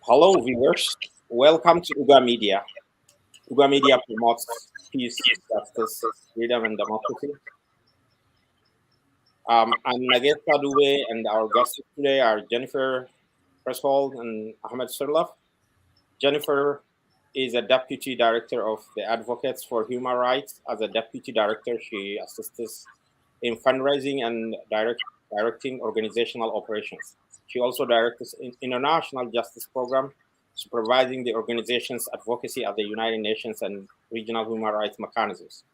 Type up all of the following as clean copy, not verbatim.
Hello, viewers. Welcome to Uga Media. Uga Media promotes peace, justice, freedom, and democracy. I'm Nagel Kadube, and our guests today are Jennifer Preswold and Ahmed Surlov. Jennifer is a deputy director of the Advocates for Human Rights. As a deputy director, she assists in fundraising and directing organizational operations. She also directs an international justice program, supervising the organization's advocacy at the United Nations and regional human rights mechanisms.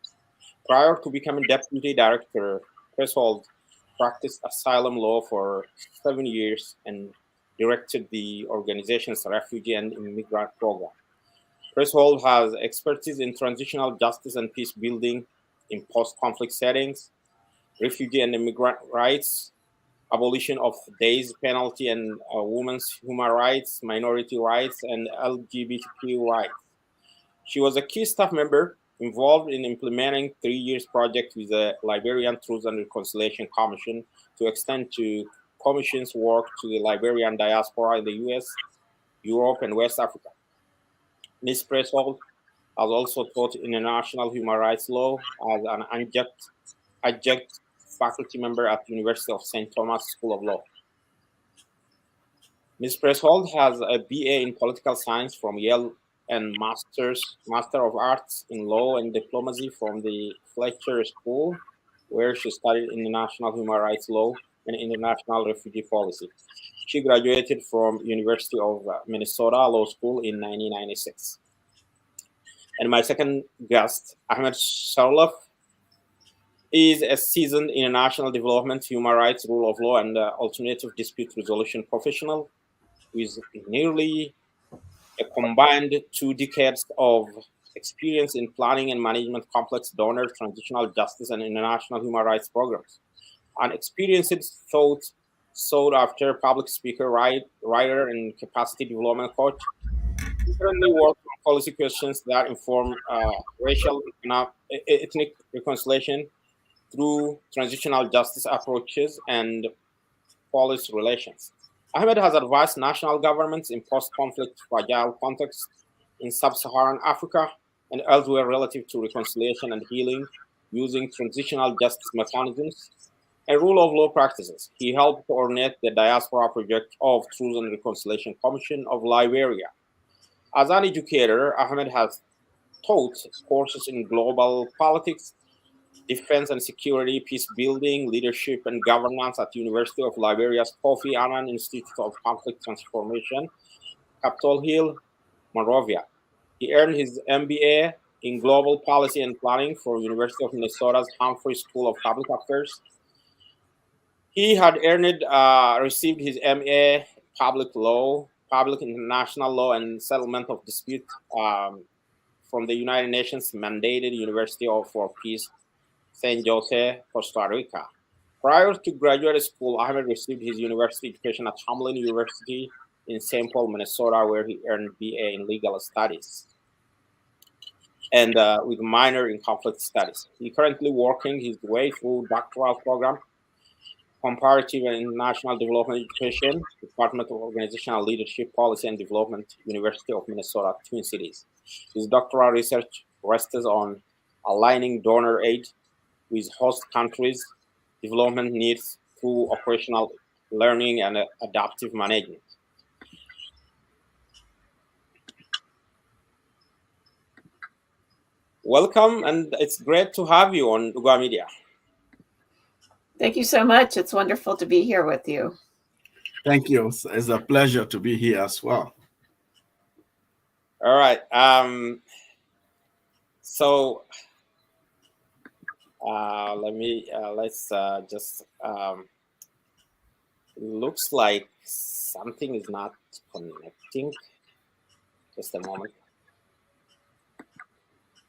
Prior to becoming deputy director, Preswold practiced asylum law for 7 years and directed the organization's refugee and immigrant program. Preswold has expertise in transitional justice and peace building in post-conflict settings, refugee and immigrant rights, abolition of death penalty and women's human rights, minority rights, and LGBTQ rights. She was a key staff member involved in implementing 3 years project with the Liberian Truth and Reconciliation Commission to extend to Commission's work to the Liberian diaspora in the US, Europe, and West Africa. Ms. Preswold has also taught international human rights law as an adjunct faculty member at the University of St. Thomas School of Law. Ms. Preswold has a BA in political science from Yale and Master of Arts in Law and Diplomacy from the Fletcher School, where she studied international human rights law and international refugee policy. She graduated from University of Minnesota Law School in 1996. And my second guest, Ahmed Sharlaf, is a seasoned international development, human rights, rule of law, and alternative dispute resolution professional with nearly a combined 2 decades of experience in planning and management complex donor, transitional justice, and international human rights programs. An experienced sought-after public speaker, writer, and capacity development coach. He currently works on policy questions that inform racial, ethnic reconciliation through transitional justice approaches and policy relations. Ahmed has advised national governments in post-conflict fragile contexts in sub-Saharan Africa and elsewhere relative to reconciliation and healing using transitional justice mechanisms and rule of law practices. He helped coordinate the diaspora project of Truth and Reconciliation Commission of Liberia. As an educator, Ahmed has taught courses in global politics, defense and security, peace building, leadership, and governance at the University of Liberia's Kofi Annan Institute of Conflict Transformation, Capitol Hill, Monrovia. He earned his MBA in Global Policy and Planning from University of Minnesota's Humphrey School of Public Affairs. He had received his MA Public Law, Public International Law, and Settlement of Dispute from the United Nations mandated University for Peace, San Jose, Costa Rica. Prior to graduate school, Ahmed received his university education at Hamlin University in St. Paul, Minnesota, where he earned BA in Legal Studies and with a minor in Conflict Studies. He's currently working his way through doctoral program, Comparative and International Development Education, Department of Organizational Leadership, Policy and Development, University of Minnesota, Twin Cities. His doctoral research rests on aligning donor aid with host countries' development needs through operational learning and adaptive management. Welcome, and it's great to have you on Uga Media. Thank you so much. It's wonderful to be here with you. Thank you. It's a pleasure to be here as well. All right. So let's just looks like something is not connecting. Just a moment.